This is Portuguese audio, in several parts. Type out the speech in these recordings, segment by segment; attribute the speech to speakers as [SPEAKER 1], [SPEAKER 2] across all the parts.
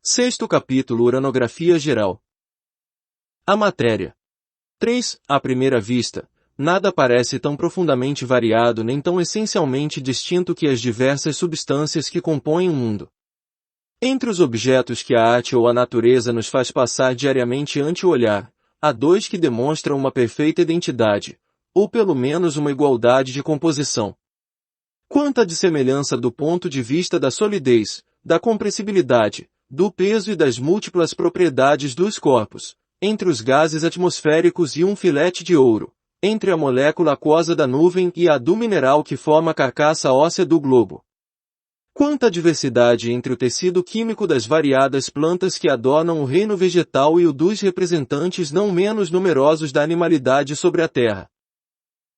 [SPEAKER 1] Sexto capítulo: Uranografia geral. A matéria. 3. À primeira vista, nada parece tão profundamente variado nem tão essencialmente distinto que as diversas substâncias que compõem o mundo. Entre os objetos que a arte ou a natureza nos faz passar diariamente ante o olhar, há dois que demonstram uma perfeita identidade, ou pelo menos uma igualdade de composição. Quanta de semelhança do ponto de vista da solidez, da compressibilidade, do peso e das múltiplas propriedades dos corpos, entre os gases atmosféricos e um filete de ouro, entre a molécula aquosa da nuvem e a do mineral que forma a carcaça óssea do globo. Quanta diversidade entre o tecido químico das variadas plantas que adornam o reino vegetal e o dos representantes não menos numerosos da animalidade sobre a terra.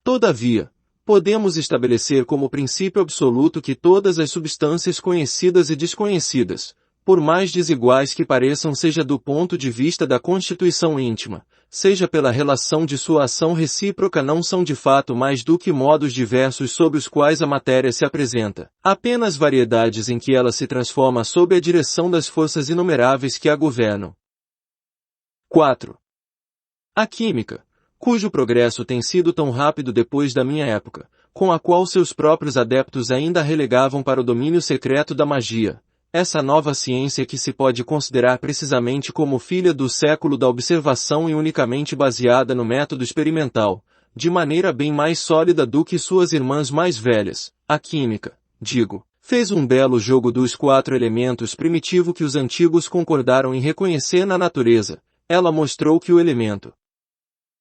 [SPEAKER 1] Todavia, podemos estabelecer como princípio absoluto que todas as substâncias conhecidas e desconhecidas, por mais desiguais que pareçam, seja do ponto de vista da constituição íntima, seja pela relação de sua ação recíproca, não são de fato mais do que modos diversos sob os quais a matéria se apresenta, apenas variedades em que ela se transforma sob a direção das forças inumeráveis que a governam. 4. A química, cujo progresso tem sido tão rápido depois da minha época, com a qual seus próprios adeptos ainda a relegavam para o domínio secreto da magia, essa nova ciência que se pode considerar precisamente como filha do século da observação e unicamente baseada no método experimental, de maneira bem mais sólida do que suas irmãs mais velhas, a química, fez um belo jogo dos 4 elementos primitivo que os antigos concordaram em reconhecer na natureza. Ela mostrou que o elemento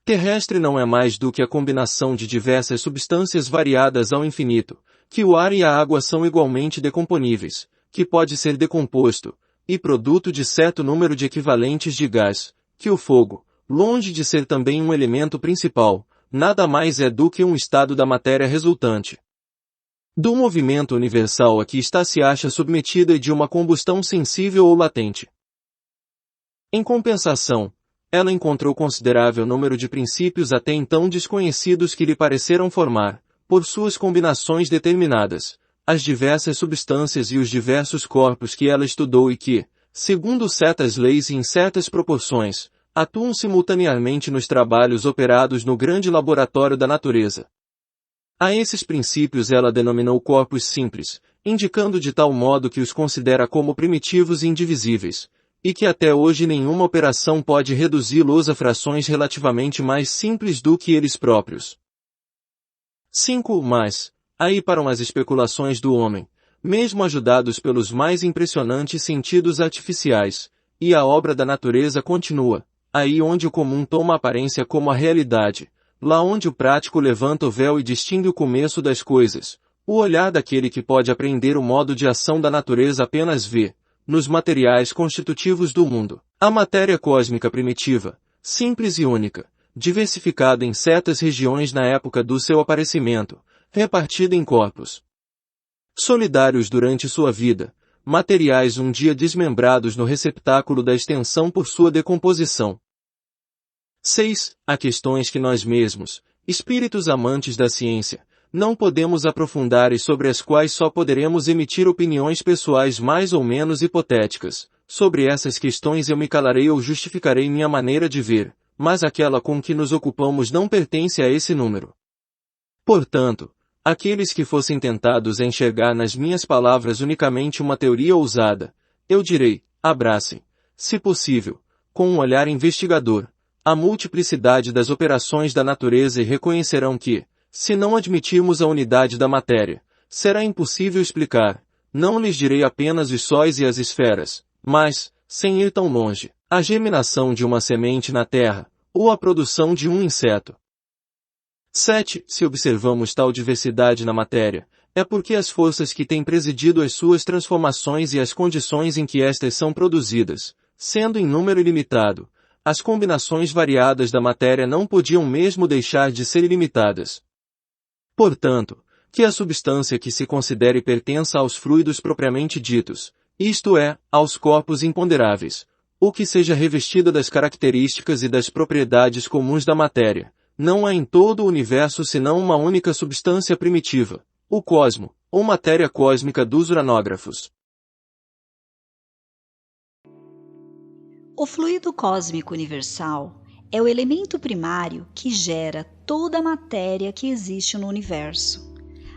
[SPEAKER 1] terrestre não é mais do que a combinação de diversas substâncias variadas ao infinito, que o ar e a água são igualmente decomponíveis, que pode ser decomposto, e produto de certo número de equivalentes de gás, que o fogo, longe de ser também um elemento principal, nada mais é do que um estado da matéria resultante do movimento universal a que está se acha submetida e de uma combustão sensível ou latente. Em compensação, ela encontrou considerável número de princípios até então desconhecidos que lhe pareceram formar, por suas combinações determinadas, as diversas substâncias e os diversos corpos que ela estudou e que, segundo certas leis e em certas proporções, atuam simultaneamente nos trabalhos operados no grande laboratório da natureza. A esses princípios ela denominou corpos simples, indicando de tal modo que os considera como primitivos e indivisíveis, e que até hoje nenhuma operação pode reduzi-los a frações relativamente mais simples do que eles próprios. 5. Mas, aí param as especulações do homem, mesmo ajudados pelos mais impressionantes sentidos artificiais, e a obra da natureza continua, aí onde o comum toma aparência como a realidade, lá onde o prático levanta o véu e distingue o começo das coisas, o olhar daquele que pode apreender o modo de ação da natureza apenas vê, nos materiais constitutivos do mundo, a matéria cósmica primitiva, simples e única, diversificada em certas regiões na época do seu aparecimento, repartida em corpos solidários durante sua vida, materiais um dia desmembrados no receptáculo da extensão por sua decomposição. 6. Há questões que nós mesmos, espíritos amantes da ciência, não podemos aprofundar e sobre as quais só poderemos emitir opiniões pessoais mais ou menos hipotéticas. Sobre essas questões eu me calarei ou justificarei minha maneira de ver, mas aquela com que nos ocupamos não pertence a esse número. Portanto, aqueles que fossem tentados a enxergar nas minhas palavras unicamente uma teoria ousada, eu direi, abracem, se possível, com um olhar investigador, a multiplicidade das operações da natureza e reconhecerão que, se não admitirmos a unidade da matéria, será impossível explicar, não lhes direi apenas os sóis e as esferas, mas, sem ir tão longe, a germinação de uma semente na terra, ou a produção de um inseto. 7. Se observamos tal diversidade na matéria, é porque as forças que têm presidido as suas transformações e as condições em que estas são produzidas, sendo em número ilimitado, as combinações variadas da matéria não podiam mesmo deixar de ser ilimitadas. Portanto, que a substância que se considere pertença aos fluidos propriamente ditos, isto é, aos corpos imponderáveis, ou que seja revestida das características e das propriedades comuns da matéria, não há em todo o universo senão uma única substância primitiva, o cosmo, ou matéria cósmica dos uranógrafos.
[SPEAKER 2] O fluido cósmico universal é o elemento primário que gera toda a matéria que existe no universo.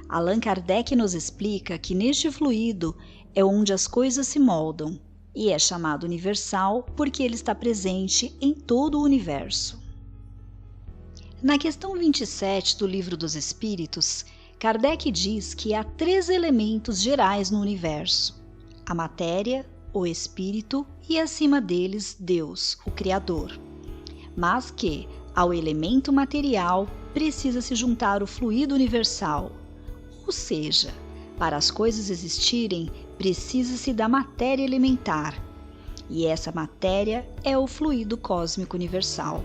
[SPEAKER 2] Allan Kardec nos explica que neste fluido é onde as coisas se moldam, e é chamado universal porque ele está presente em todo o universo. Na questão 27 do Livro dos Espíritos, Kardec diz que há 3 elementos gerais no universo: a matéria, o espírito e, acima deles, Deus, o Criador. Mas que, ao elemento material, precisa se juntar o fluido universal, ou seja, para as coisas existirem, precisa-se da matéria elementar, e essa matéria é o fluido cósmico universal.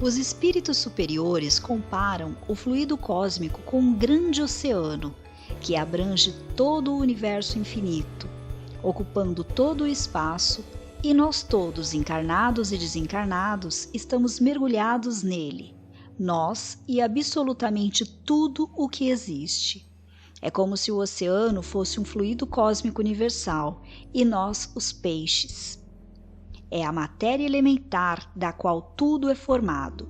[SPEAKER 2] Os espíritos superiores comparam o fluido cósmico com um grande oceano que abrange todo o universo infinito, ocupando todo o espaço, e nós todos, encarnados e desencarnados, estamos mergulhados nele, nós e absolutamente tudo o que existe. É como se o oceano fosse um fluido cósmico universal e nós os peixes. É a matéria elementar da qual tudo é formado.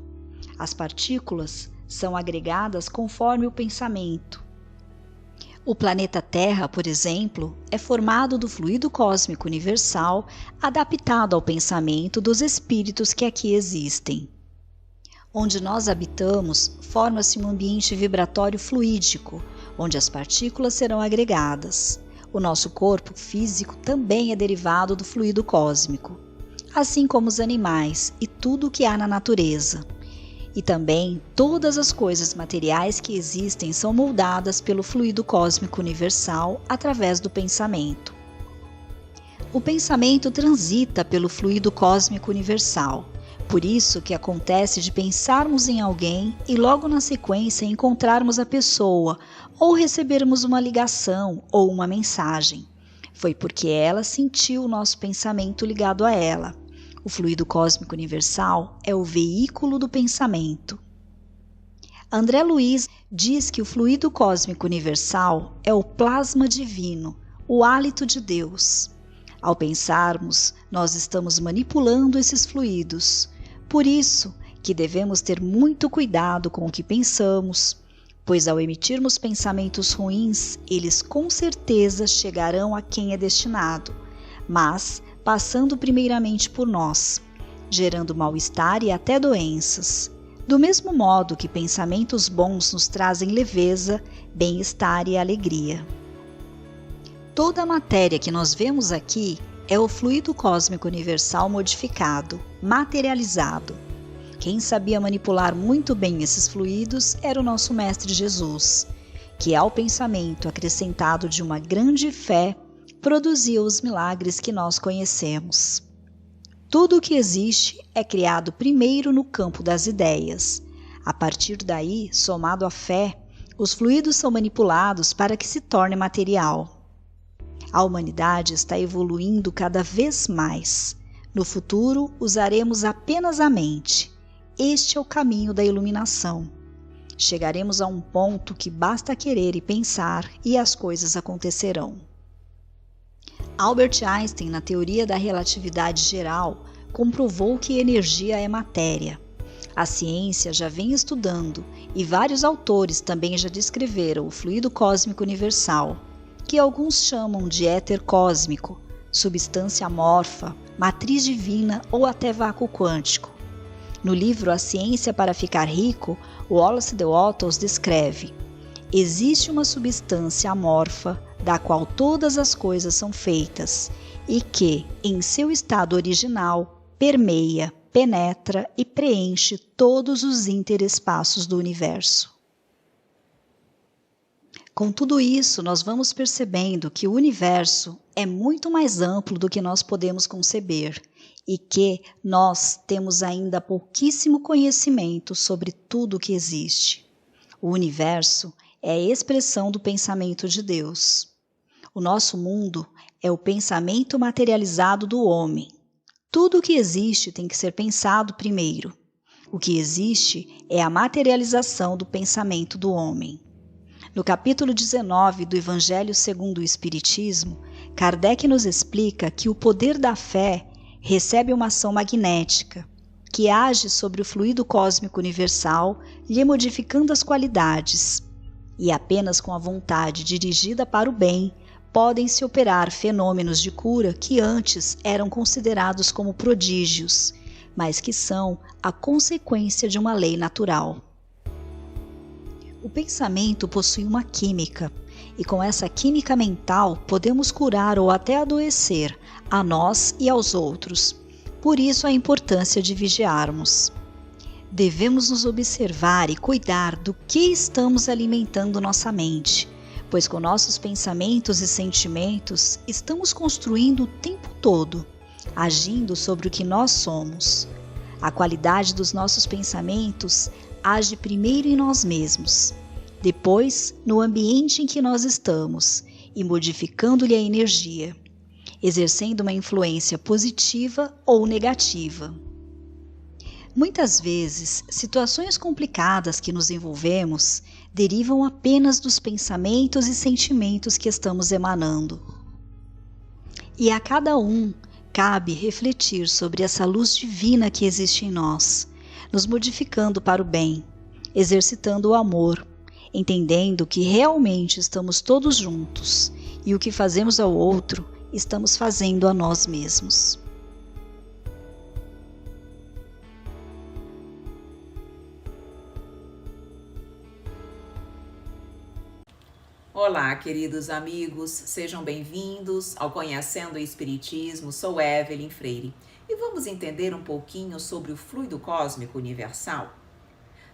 [SPEAKER 2] As partículas são agregadas conforme o pensamento. O planeta Terra, por exemplo, é formado do fluido cósmico universal adaptado ao pensamento dos espíritos que aqui existem. Onde nós habitamos, forma-se um ambiente vibratório fluídico, onde as partículas serão agregadas. O nosso corpo físico também é derivado do fluido cósmico, assim como os animais e tudo o que há na natureza. E também todas as coisas materiais que existem são moldadas pelo fluido cósmico universal através do pensamento. O pensamento transita pelo fluido cósmico universal. Por isso que acontece de pensarmos em alguém e logo na sequência encontrarmos a pessoa ou recebermos uma ligação ou uma mensagem. Foi porque ela sentiu o nosso pensamento ligado a ela. O fluido cósmico universal é o veículo do pensamento. André Luiz diz que o fluido cósmico universal é o plasma divino, o hálito de Deus. Ao pensarmos, nós estamos manipulando esses fluidos. Por isso que devemos ter muito cuidado com o que pensamos, pois ao emitirmos pensamentos ruins, eles com certeza chegarão a quem é destinado, mas passando primeiramente por nós, gerando mal-estar e até doenças. Do mesmo modo que pensamentos bons nos trazem leveza, bem-estar e alegria. Toda a matéria que nós vemos aqui é o fluido cósmico universal modificado, materializado. Quem sabia manipular muito bem esses fluidos era o nosso Mestre Jesus, que ao pensamento acrescentado de uma grande fé, produziu os milagres que nós conhecemos. Tudo o que existe é criado primeiro no campo das ideias. A partir daí, somado à fé, os fluidos são manipulados para que se torne material. A humanidade está evoluindo cada vez mais. No futuro, usaremos apenas a mente. Este é o caminho da iluminação. Chegaremos a um ponto que basta querer e pensar e as coisas acontecerão. Albert Einstein, na teoria da relatividade geral, comprovou que energia é matéria. A ciência já vem estudando e vários autores também já descreveram o fluido cósmico universal, que alguns chamam de éter cósmico, substância amorfa, matriz divina ou até vácuo quântico. No livro A Ciência para Ficar Rico, Wallace de Wattos descreve: existe uma substância amorfa da qual todas as coisas são feitas e que, em seu estado original, permeia, penetra e preenche todos os interespaços do universo. Com tudo isso, nós vamos percebendo que o universo é muito mais amplo do que nós podemos conceber e que nós temos ainda pouquíssimo conhecimento sobre tudo o que existe. O universo é a expressão do pensamento de Deus. O nosso mundo é o pensamento materializado do homem. Tudo o que existe tem que ser pensado primeiro. O que existe é a materialização do pensamento do homem. No capítulo 19 do Evangelho segundo o Espiritismo, Kardec nos explica que o poder da fé recebe uma ação magnética, que age sobre o fluido cósmico universal, lhe modificando as qualidades. E apenas com a vontade dirigida para o bem, podem se operar fenômenos de cura que antes eram considerados como prodígios, mas que são a consequência de uma lei natural. O pensamento possui uma química, e com essa química mental podemos curar ou até adoecer a nós e aos outros. Por isso a importância de vigiarmos. Devemos nos observar e cuidar do que estamos alimentando nossa mente, pois com nossos pensamentos e sentimentos estamos construindo o tempo todo, agindo sobre o que nós somos. A qualidade dos nossos pensamentos age primeiro em nós mesmos, depois no ambiente em que nós estamos e modificando-lhe a energia, exercendo uma influência positiva ou negativa. Muitas vezes, situações complicadas que nos envolvemos derivam apenas dos pensamentos e sentimentos que estamos emanando. E a cada um cabe refletir sobre essa luz divina que existe em nós, nos modificando para o bem, exercitando o amor, entendendo que realmente estamos todos juntos e o que fazemos ao outro estamos fazendo a nós mesmos.
[SPEAKER 3] Olá, queridos amigos, sejam bem-vindos ao Conhecendo o Espiritismo. Sou Evelyn Freire e vamos entender um pouquinho sobre o fluido cósmico universal.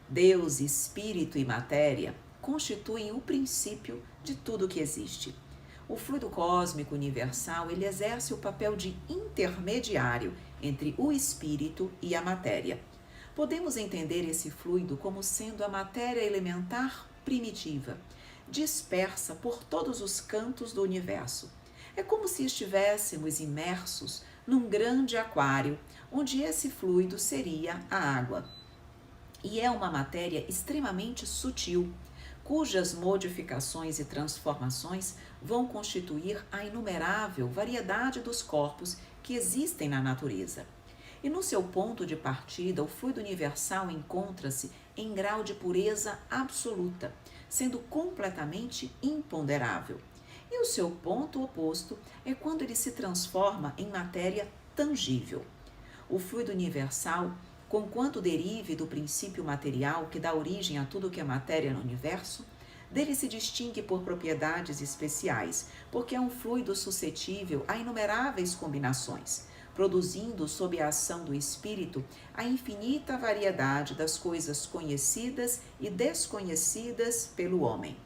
[SPEAKER 3] Deus, espírito e matéria constituem o princípio de tudo que existe. O fluido cósmico universal, ele exerce o papel de intermediário entre o espírito e a matéria. Podemos entender esse fluido como sendo a matéria elementar primitiva, dispersa por todos os cantos do universo. É como se estivéssemos imersos num grande aquário, onde esse fluido seria a água. E é uma matéria extremamente sutil, cujas modificações e transformações vão constituir a inumerável variedade dos corpos que existem na natureza. E no seu ponto de partida, o fluido universal encontra-se em grau de pureza absoluta, sendo completamente imponderável. E o seu ponto oposto é quando ele se transforma em matéria tangível. O fluido universal, conquanto derive do princípio material que dá origem a tudo que é matéria no universo, dele se distingue por propriedades especiais, porque é um fluido suscetível a inumeráveis combinações, produzindo, sob a ação do espírito, a infinita variedade das coisas conhecidas e desconhecidas pelo homem.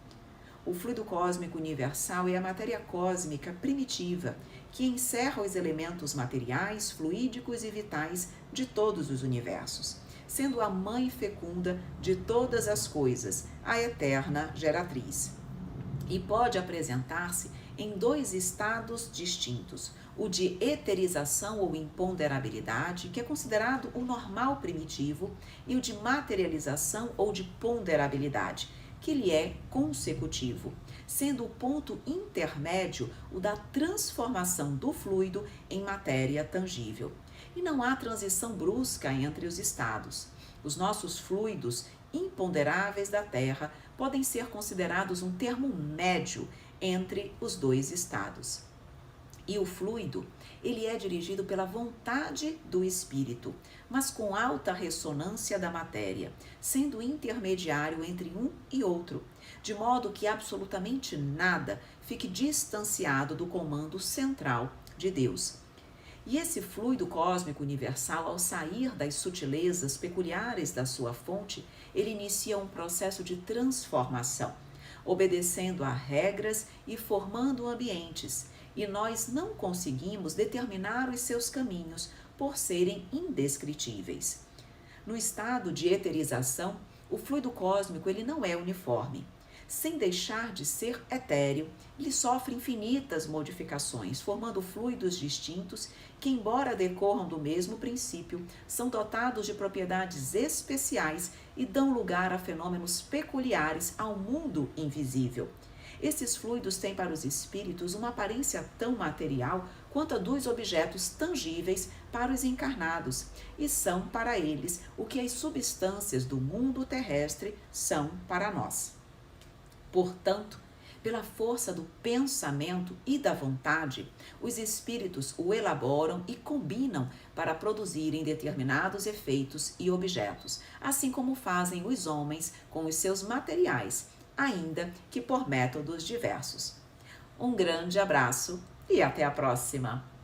[SPEAKER 3] O fluido cósmico universal é a matéria cósmica primitiva, que encerra os elementos materiais, fluídicos e vitais de todos os universos, sendo a mãe fecunda de todas as coisas, a eterna geratriz. E pode apresentar-se em dois estados distintos, o de eterização ou imponderabilidade, que é considerado o normal primitivo, e o de materialização ou de ponderabilidade, que lhe é consecutivo, sendo o ponto intermédio o da transformação do fluido em matéria tangível. E não há transição brusca entre os estados. Os nossos fluidos imponderáveis da Terra podem ser considerados um termo médio entre os dois estados. E o fluido, ele é dirigido pela vontade do espírito, mas com alta ressonância da matéria, sendo intermediário entre um e outro, de modo que absolutamente nada fique distanciado do comando central de Deus. E esse fluido cósmico universal, ao sair das sutilezas peculiares da sua fonte, ele inicia um processo de transformação, obedecendo a regras e formando ambientes, e nós não conseguimos determinar os seus caminhos por serem indescritíveis. No estado de eterização, o fluido cósmico ele não é uniforme. Sem deixar de ser etéreo, ele sofre infinitas modificações, formando fluidos distintos que, embora decorram do mesmo princípio, são dotados de propriedades especiais e dão lugar a fenômenos peculiares ao mundo invisível. Esses fluidos têm para os espíritos uma aparência tão material quanto a dos objetos tangíveis para os encarnados, e são para eles o que as substâncias do mundo terrestre são para nós. Portanto, pela força do pensamento e da vontade, os espíritos o elaboram e combinam para produzirem determinados efeitos e objetos, assim como fazem os homens com os seus materiais, ainda que por métodos diversos. Um grande abraço e até a próxima!